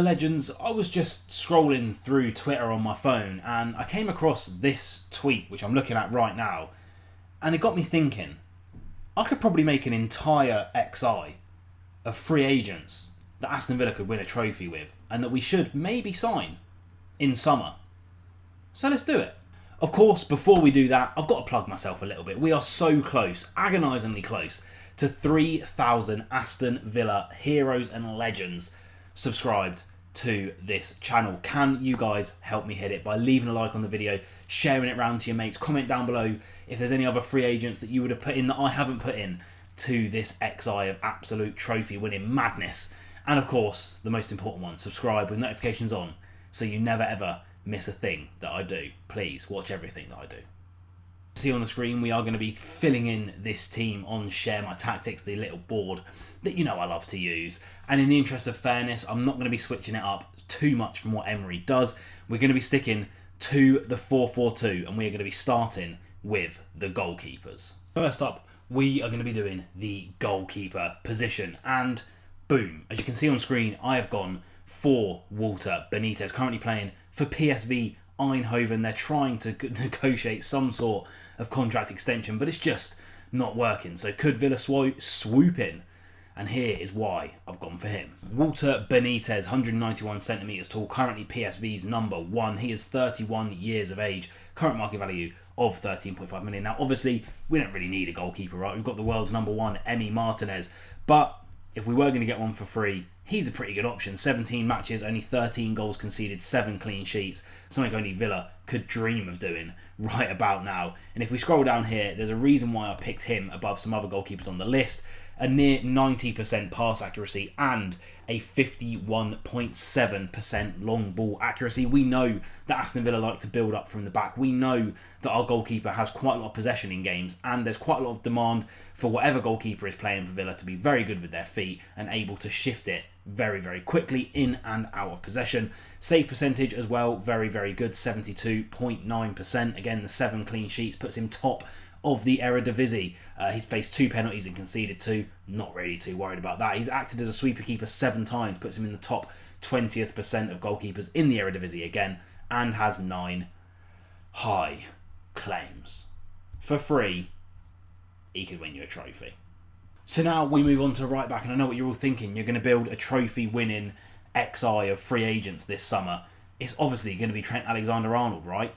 Legends, I was just scrolling through Twitter on my phone and I came across this tweet, which I'm looking at right now, and it got me thinking, I could probably make an entire XI of free agents that Aston Villa could win a trophy with and that we should maybe sign in summer. So let's do it. Of course, before we do that, I've got to plug myself a little bit. We are so close, agonisingly close, to 3,000 Aston Villa heroes and legends subscribed to this channel. Can you guys help me hit it by leaving a like on the video, sharing it around to your mates, comment down below if there's any other free agents that you would have put in that I haven't put in to this XI of absolute trophy winning madness. And of course, the most important one, subscribe with notifications on so you never ever miss a thing that I do. Please watch everything that I do. See on the screen, we are going to be filling in this team on Share My Tactics, the little board that you know I love to use. And in the interest of fairness, I'm not going to be switching it up too much from what Emery does. We're going to be sticking to the 4-4-2 and we're going to be starting with the goalkeepers. First up, we are going to be doing the goalkeeper position. And boom, as you can see on screen, I have gone for Walter Benitez, currently playing for PSV Eindhoven. They're trying to negotiate some sort of contract extension, but it's just not working. So could Villa swoop in? And here is why I've gone for him. Walter Benitez, 191 centimetres tall, currently PSV's number 1. He is 31 years of age, current market value of 13.5 million. Now, obviously, we don't really need a goalkeeper, right? We've got the world's number 1, Emi Martinez. But if we were going to get one for free, he's a pretty good option. 17 matches, only 13 goals conceded, 7 clean sheets. Something only Villa could dream of doing right about now. And if we scroll down here, there's a reason why I picked him above some other goalkeepers on the list. A near 90% pass accuracy and a 51.7% long ball accuracy. We know that Aston Villa like to build up from the back. We know that our goalkeeper has quite a lot of possession in games, and there's quite a lot of demand for whatever goalkeeper is playing for Villa to be very good with their feet and able to shift it very, very quickly in and out of possession. Save percentage as well, very, very good, 72.9%. Again, the 7 clean sheets puts him top of the Eredivisie. He's faced 2 penalties and conceded 2. Not really too worried about that. He's acted as a sweeper keeper 7 times, puts him in the top 20th percent of goalkeepers in the Eredivisie again, and has 9 high claims. For free, he could win you a trophy. So now we move on to right back, and I know what you're all thinking. You're going to build a trophy-winning XI of free agents this summer. It's obviously going to be Trent Alexander-Arnold, right?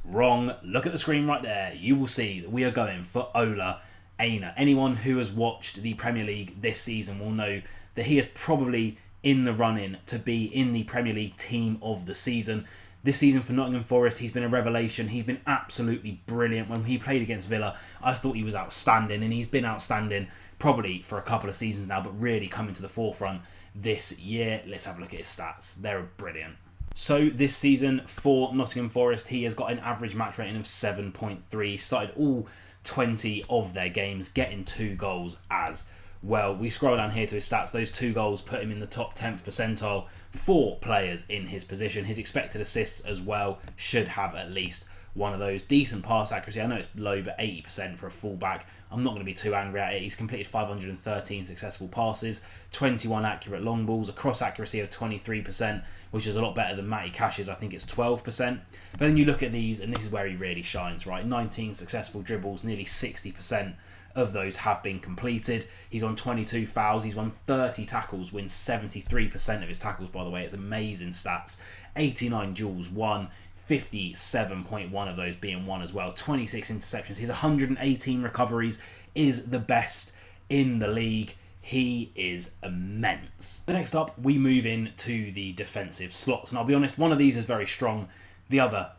Wrong. Look at the screen right there. You will see that we are going for Ola Aina. Anyone who has watched the Premier League this season will know that he is probably in the run-in to be in the Premier League team of the season. This season for Nottingham Forest, he's been a revelation. He's been absolutely brilliant. When he played against Villa, I thought he was outstanding, and he's been outstanding probably for a couple of seasons now, but really coming to the forefront this year. Let's have a look at his stats. They're brilliant. So this season for Nottingham Forest, he has got an average match rating of 7.3. Started all 20 of their games, getting 2 goals as well. We scroll down here to his stats. Those 2 goals put him in the top 10th percentile for players in his position. His expected assists as well should have at least one of those. Decent pass accuracy. I know it's low, but 80% for a fullback. I'm not going to be too angry at it. He's completed 513 successful passes, 21 accurate long balls, a cross accuracy of 23%, which is a lot better than Matty Cash's. I think it's 12%. But then you look at these, and this is where he really shines, right? 19 successful dribbles, nearly 60% of those have been completed. He's on 22 fouls. He's won 30 tackles, wins 73% of his tackles, by the way. It's amazing stats. 89 duels won. 57.1 of those being won as well. 26 interceptions. His 118 recoveries is the best in the league. He is immense. Next up, we move into the defensive slots. And I'll be honest, one of these is very strong. The other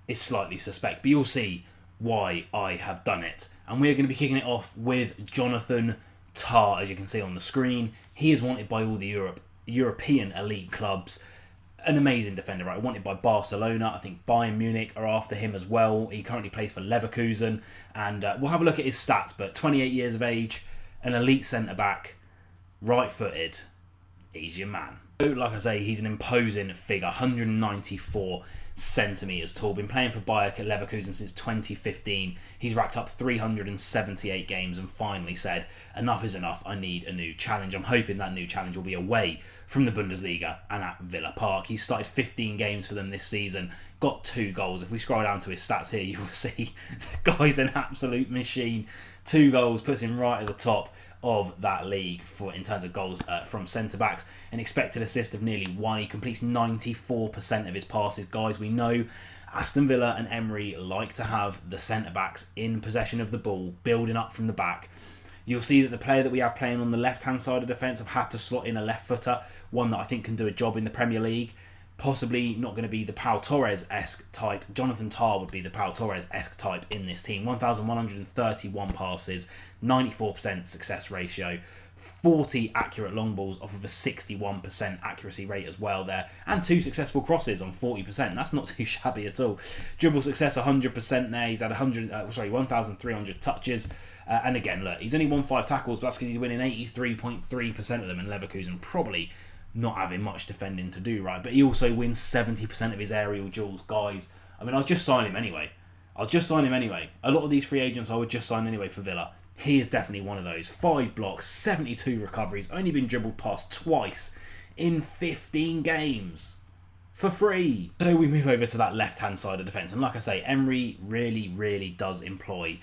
is slightly suspect. But you'll see why I have done it. And we're going to be kicking it off with Jonathan Tah, as you can see on the screen. He is wanted by all the European elite clubs. An amazing defender, right? Wanted by Barcelona. I think Bayern Munich are after him as well. He currently plays for Leverkusen. And we'll have a look at his stats. But 28 years of age, an elite centre-back, right-footed. He's your man. Like I say, he's an imposing figure, 194 centimetres tall. Been playing for Bayer Leverkusen since 2015. He's racked up 378 games and finally said, enough is enough, I need a new challenge. I'm hoping that new challenge will be away from the Bundesliga and at Villa Park. He's started 15 games for them this season, got 2 goals. If we scroll down to his stats here, you will see the guy's an absolute machine. 2 goals, puts him right at the top of that league for in terms of goals from centre-backs. An expected assist of nearly 1. He completes 94% of his passes. Guys, we know Aston Villa and Emery like to have the centre-backs in possession of the ball, building up from the back. You'll see that the player that we have playing on the left-hand side of defence have had to slot in a left footer, one that I think can do a job in the Premier League. Possibly not going to be the Pau Torres-esque type. Jonathan Tah would be the Pau Torres-esque type in this team. 1,131 passes, 94% success ratio, 40 accurate long balls off of a 61% accuracy rate as well there, and 2 successful crosses on 40%. That's not too shabby at all. Dribble success 100% there. He's had 1,300 touches. And again, look, he's only won 5 tackles, but that's because he's winning 83.3% of them in Leverkusen. Probably not having much defending to do, right? But he also wins 70% of his aerial duels. Guys, I mean, I'll just sign him anyway. A lot of these free agents I would just sign anyway for Villa. He is definitely one of those. 5 blocks, 72 recoveries, only been dribbled past twice in 15 games. For free. So we move over to that left-hand side of defence. And like I say, Emery really does employ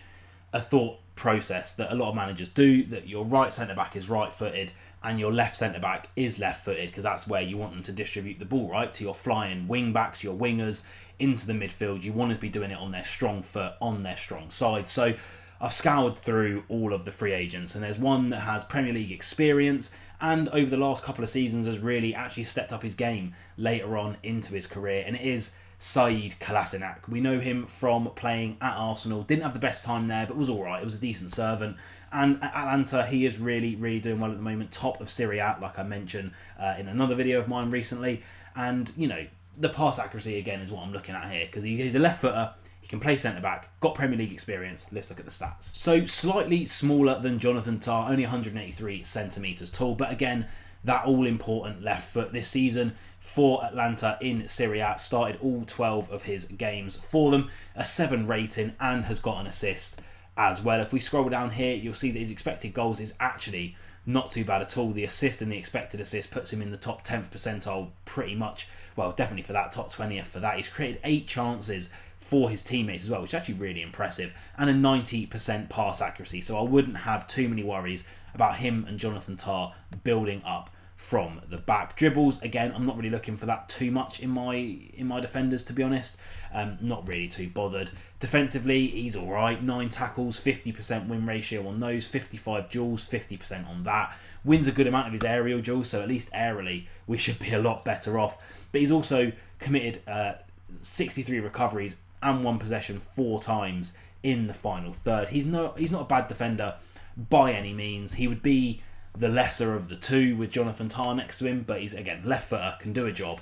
a thought process that a lot of managers do, that your right centre-back is right-footed and your left centre-back is left-footed, because that's where you want them to distribute the ball, right? To your flying wing-backs, your wingers, into the midfield. You want to be doing it on their strong foot, on their strong side. So I've scoured through all of the free agents, and there's one that has Premier League experience and over the last couple of seasons has really actually stepped up his game later on into his career, and it is Said Kolasinac. We know him from playing at Arsenal. Didn't have the best time there, but was alright. It was a decent servant. And at Atalanta, he is really doing well at the moment. Top of Serie A, like I mentioned in another video of mine recently. And, you know, the pass accuracy, again, is what I'm looking at here. Because he's a left footer. He can play centre-back. Got Premier League experience. Let's look at the stats. So, slightly smaller than Jonathan Tah. Only 183 centimetres tall. But again, that all-important left foot this season for Atalanta in Serie A. Started all 12 of his games for them. A 7 rating and has got an assist as well. If we scroll down here, you'll see that his expected goals is actually not too bad at all. The assist and the expected assist puts him in the top 10th percentile pretty much. Well, definitely for that, top 20th for that. He's created 8 chances for his teammates as well, which is actually really impressive. And a 90% pass accuracy. So I wouldn't have too many worries about him and Jonathan Tah building up from the back. Dribbles, again, I'm not really looking for that too much in my defenders, to be honest. Not really too bothered. Defensively, he's alright. 9 tackles, 50% win ratio on those, 55 duels, 50% on that. Wins a good amount of his aerial duels, so at least aerially we should be a lot better off. But he's also committed 63 recoveries and 1 possession 4 times in the final third. He's not a bad defender by any means. He would be the lesser of the two with Jonathan Tah next to him, but he's, again, left footer, can do a job.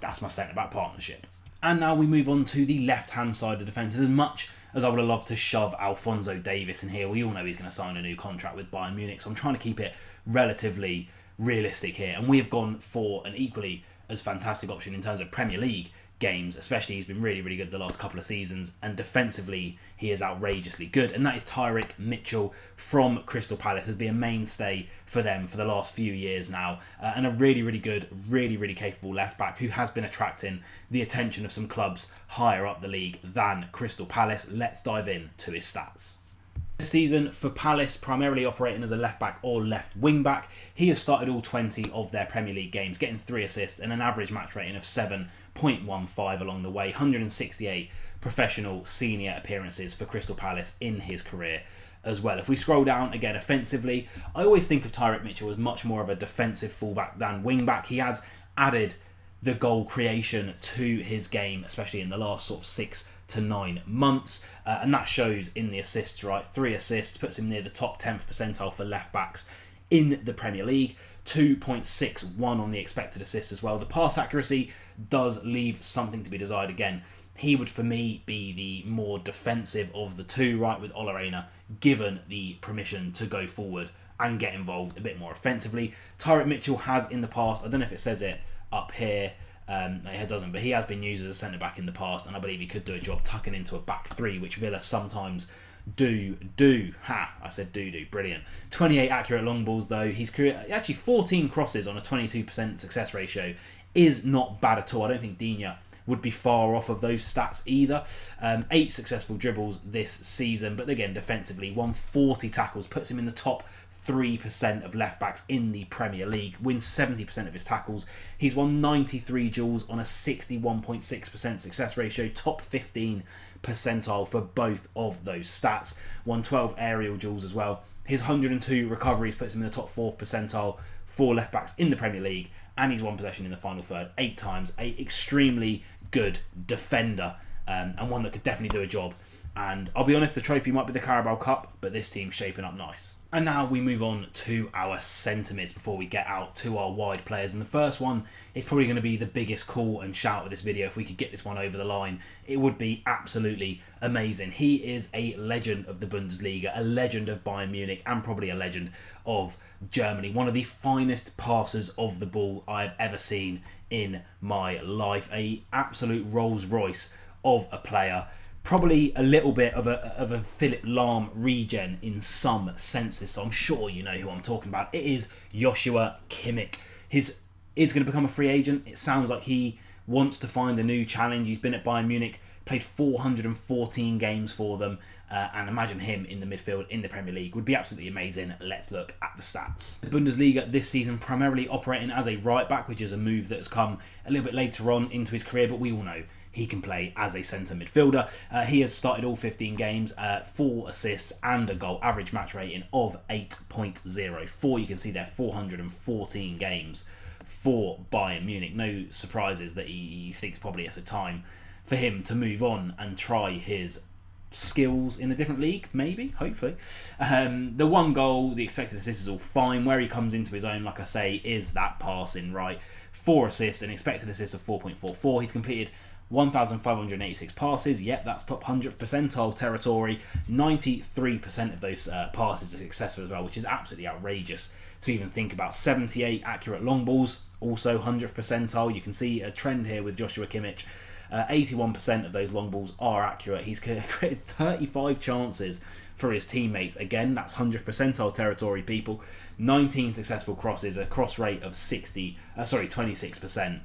That's my centre-back partnership. And now we move on to the left-hand side of defence. As much as I would have loved to shove Alphonso Davies in here, we all know he's going to sign a new contract with Bayern Munich, so I'm trying to keep it relatively realistic here. And we have gone for an equally as fantastic option in terms of Premier League games, especially. He's been really good the last couple of seasons, and defensively he is outrageously good, and that is Tyrick Mitchell from Crystal Palace. Has been a mainstay for them for the last few years now, and a really good, really capable left back who has been attracting the attention of some clubs higher up the league than Crystal Palace. Let's dive in to his stats. This season for Palace, primarily operating as a left back or left wing back, he has started all 20 of their Premier League games, getting 3 assists and an average match rating of 7.15 along the way. 168 professional senior appearances for Crystal Palace in his career as well. If we scroll down again offensively, I always think of Tyrick Mitchell as much more of a defensive fullback than wing back. He has added the goal creation to his game, especially in the last sort of 6 to 9 months, and that shows in the assists, right? 3 assists puts him near the top 10th percentile for left backs in the Premier League. 2.61 on the expected assists as well. The pass accuracy does leave something to be desired. Again, he would for me be the more defensive of the two, right, with Ola Reina given the permission to go forward and get involved a bit more offensively. Tyrone Mitchell has in the past, I don't know if it says it up here, it doesn't, but he has been used as a centre-back in the past, and I believe he could do a job tucking into a back three, which Villa sometimes do. I said do, brilliant. 28 accurate long balls though. He's created actually 14 crosses on a 22% success ratio is not bad at all. I don't think Digne would be far off of those stats either. 8 successful dribbles this season, but again, defensively, won 40 tackles, puts him in the top 3% of left backs in the Premier League, wins 70% of his tackles. He's won 93 duels on a 61.6% success ratio, top 15 percentile for both of those stats. Won 12 aerial duels as well. His 102 recoveries puts him in the top 4th percentile for left backs in the Premier League, and he's won possession in the final third 8 times. A extremely good defender, and one that could definitely do a job. And I'll be honest, the trophy might be the Carabao Cup, but this team's shaping up nice. And now we move on to our centre mids before we get out to our wide players. And the first one is probably going to be the biggest call and shout of this video. If we could get this one over the line, it would be absolutely amazing. He is a legend of the Bundesliga, a legend of Bayern Munich, and probably a legend of Germany. One of the finest passers of the ball I've ever seen in my life. A absolute Rolls Royce of a player. Probably a little bit of a Philip Lahm regen in some senses, so I'm sure you know who I'm talking about. It is Joshua Kimmich. He's going to become a free agent. It sounds like he wants to find a new challenge. He's been at Bayern Munich, played 414 games for them, and imagine him in the midfield in the Premier League would be absolutely amazing. Let's look at the stats. The Bundesliga this season primarily operating as a right back, which is a move that has come a little bit later on into his career, but we all know he can play as a centre midfielder. He has started all 15 games, 4 assists and a goal, average match rating of 8.04. You can see there 414 games for Bayern Munich. No surprises that he thinks probably it's a time for him to move on and try his skills in a different league, maybe, hopefully. The one goal, the expected assist is all fine. Where he comes into his own, like I say, is that passing, right? 4 assists, an expected assist of 4.44. He's completed 1,586 passes. Yep, that's top 100th percentile territory. 93% of those passes are successful as well, which is absolutely outrageous to even think about. 78 accurate long balls, also 100th percentile. You can see a trend here with Joshua Kimmich. 81% of those long balls are accurate. He's created 35 chances for his teammates. Again, that's 100th percentile territory, people. 19 successful crosses, a cross rate of 26%.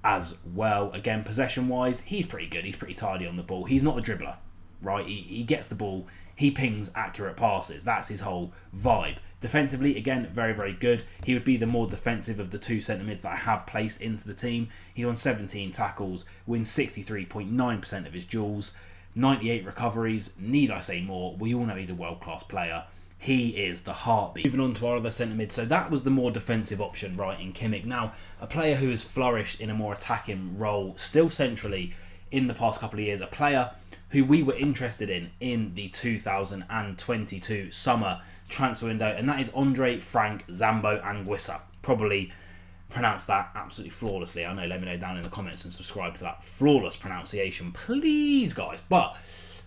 As well. Again, possession-wise, he's pretty good. He's pretty tidy on the ball. He's not a dribbler, right? He gets the ball. He pings accurate passes. That's his whole vibe. Defensively, again, very, very good. He would be the more defensive of the 2 centre mids that I have placed into the team. He's on 17 tackles, wins 63.9% of his duels, 98 recoveries. Need I say more? We all know he's a world-class player. He is the heartbeat. Moving on to our other centre mid. So that was the more defensive option, right, in Kimmich. Now, a player who has flourished in a more attacking role, still centrally in the past couple of years. A player who we were interested in the 2022 summer transfer window, and that is Andre Frank Zambo Anguissa. Probably pronounced that absolutely flawlessly. I know, let me know down in the comments and subscribe to that flawless pronunciation, please, guys. But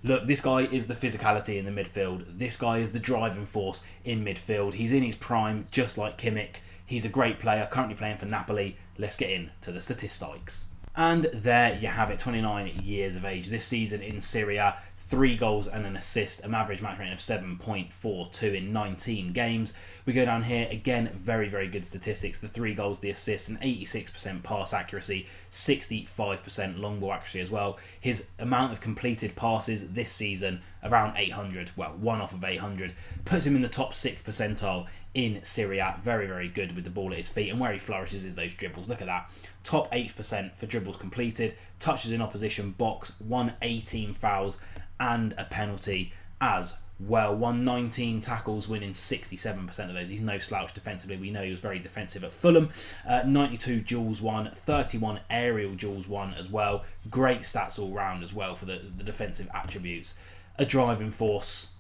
look, this guy is the physicality in the midfield. This guy is the driving force in midfield. He's in his prime, just like Kimmich. He's a great player, currently playing for Napoli. Let's get into the statistics. And there you have it, 29 years of age. This season in Serie A, 3 goals and an assist, an average match rating of 7.42 in 19 games. We go down here, again, very, very good statistics. The 3 goals, the assists, an 86% pass accuracy, 65% long ball accuracy as well. His amount of completed passes this season, around 800, well, 1 off of 800, puts him in the top 6th percentile in Serie A. Very, very good with the ball at his feet, and where he flourishes is those dribbles. Look at that. Top 8% for dribbles completed, touches in opposition box, 118 fouls and a penalty as well. 119 tackles, winning 67% of those. He's no slouch defensively. We know he was very defensive at Fulham. 92 duels won, 31 aerial duels won as well. Great stats all round as well for the defensive attributes. A driving force,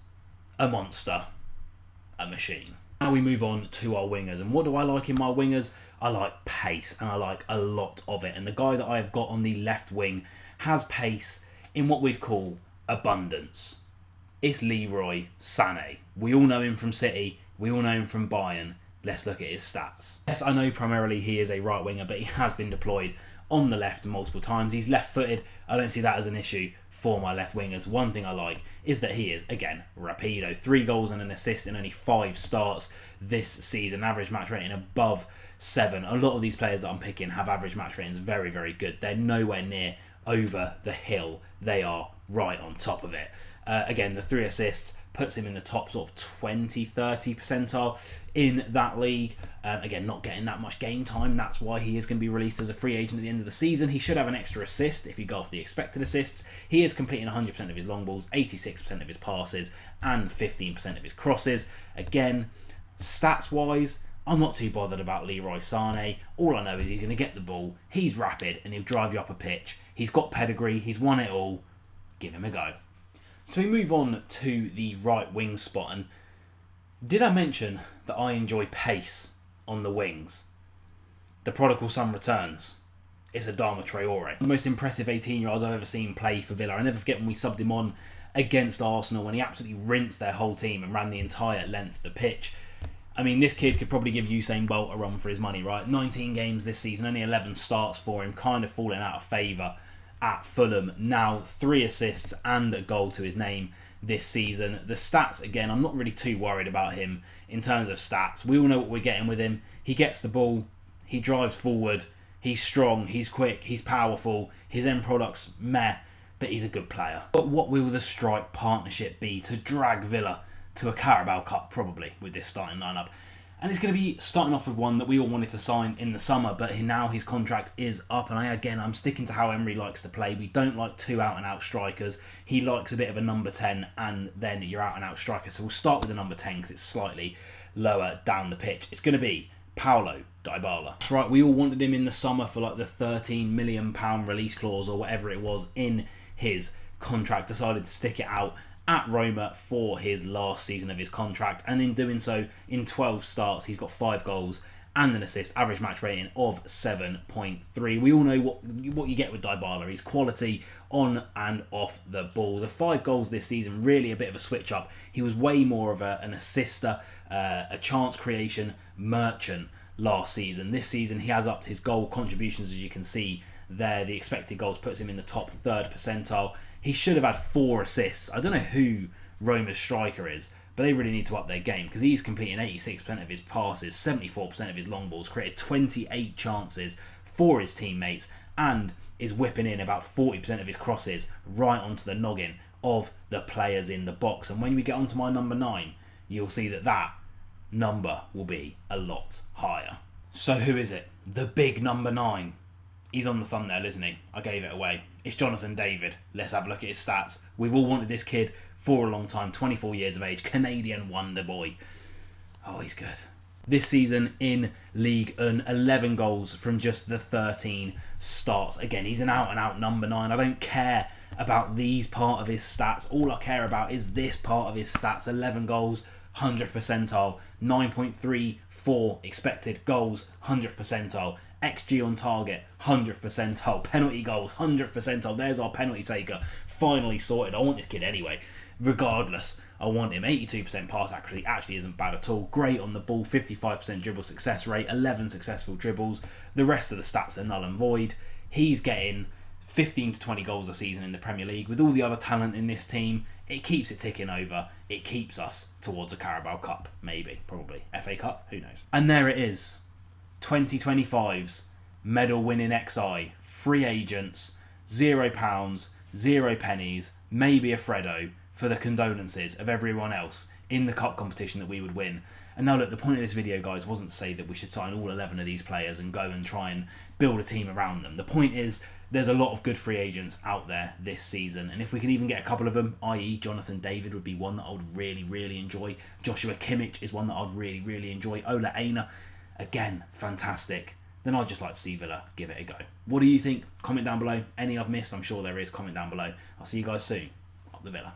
a monster, a machine. Now we move on to our wingers. And what do I like in my wingers? I like pace, and I like a lot of it. And the guy that I have got on the left wing has pace in what we'd call abundance. It's Leroy Sané. We all know him from City. We all know him from Bayern. Let's look at his stats. Yes, I know primarily he is a right winger, but he has been deployed on the left multiple times. He's left-footed. I don't see that as an issue for my left wingers. One thing I like is that he is, again, rapido. 3 goals and an assist in only 5 starts this season. Average match rating above 7. A lot of these players that I'm picking have average match ratings very, very good. They're nowhere near over the hill. They are right on top of it. Again, the 3 assists puts him in the top sort of 20, 30 percentile in that league. Again, not getting that much game time. That's why he is going to be released as a free agent at the end of the season. He should have an extra assist if you go off the expected assists. He is completing 100% of his long balls, 86% of his passes, and 15% of his crosses. Again, stats-wise, I'm not too bothered about Leroy Sané. All I know is he's going to get the ball, he's rapid, and he'll drive you up a pitch. He's got pedigree, he's won it all. Give him a go. So we move on to the right wing spot, and did I mention that I enjoy pace on the wings? The prodigal son returns. It's Adama Traore. The most impressive 18-year-olds I've ever seen play for Villa. I never forget when we subbed him on against Arsenal when he absolutely rinsed their whole team and ran the entire length of the pitch. I mean, this kid could probably give Usain Bolt a run for his money, right? 19 games this season, only 11 starts for him, kind of falling out of favour at Fulham. Now 3 assists and a goal to his name this season. The stats, again, I'm not really too worried about him in terms of stats. We all know what we're getting with him. He gets the ball, he drives forward, he's strong, he's quick, he's powerful, his end product's meh, but he's a good player. But what will the strike partnership be to drag Villa to a Carabao Cup, probably, with this starting lineup? And it's going to be starting off with one that we all wanted to sign in the summer, but now his contract is up. And I'm sticking to how Emery likes to play. We don't like 2 out-and-out strikers. He likes a bit of a number 10 and then your out-and-out striker. So we'll start with the number 10 because it's slightly lower down the pitch. It's going to be Paulo Dybala. That's right, we all wanted him in the summer for like the £13 million release clause or whatever it was in his contract. Decided to stick it out at Roma for his last season of his contract, and in doing so, in 12 starts, he's got 5 goals and an assist, average match rating of 7.3. We all know what you get with Dybala. He's quality on and off the ball. The 5 goals this season, really a bit of a switch up. He was way more of an assister, a chance creation merchant last season. This season, he has upped his goal contributions, as you can see there. The expected goals puts him in the top 3rd percentile. He should have had 4 assists. I don't know who Roma's striker is, but they really need to up their game because he's completing 86% of his passes, 74% of his long balls, created 28 chances for his teammates, and is whipping in about 40% of his crosses right onto the noggin of the players in the box. And when we get onto my number 9, you'll see that number will be a lot higher. So who is it? The big number 9. He's on the thumbnail, isn't he? I gave it away. It's Jonathan David. Let's have a look at his stats. We've all wanted this kid for a long time. 24 years of age. Canadian wonder boy. Oh, he's good. This season in League 11 goals from just the 13 starts. Again, he's an out-and-out number 9. I don't care about these part of his stats. All I care about is this part of his stats. 11 goals, 100th percentile. 9.34 expected goals, 100th percentile. XG on target, 100th percentile. Penalty goals, 100th percentile. There's our penalty taker. Finally sorted. I want this kid anyway. Regardless, I want him. 82% pass accuracy actually isn't bad at all. Great on the ball. 55% dribble success rate. 11 successful dribbles. The rest of the stats are null and void. He's getting 15 to 20 goals a season in the Premier League. With all the other talent in this team, it keeps it ticking over. It keeps us towards a Carabao Cup. Maybe. Probably. FA Cup? Who knows? And there it is. 2025's medal winning XI, free agents, £0, 0 pennies, maybe a Freddo for the condolences of everyone else in the cup competition that we would win. And now look, the point of this video, guys, wasn't to say that we should sign all 11 of these players and go and try and build a team around them. The point is there's a lot of good free agents out there this season, and if we can even get a couple of them, i.e. Jonathan David would be one that I would really, really enjoy. Joshua Kimmich is one that I'd really, really enjoy. Ola Aina, again, fantastic. Then I'd just like to see Villa give it a go. What do you think? Comment down below. Any I've missed, I'm sure there is. Comment down below. I'll see you guys soon. Up the Villa.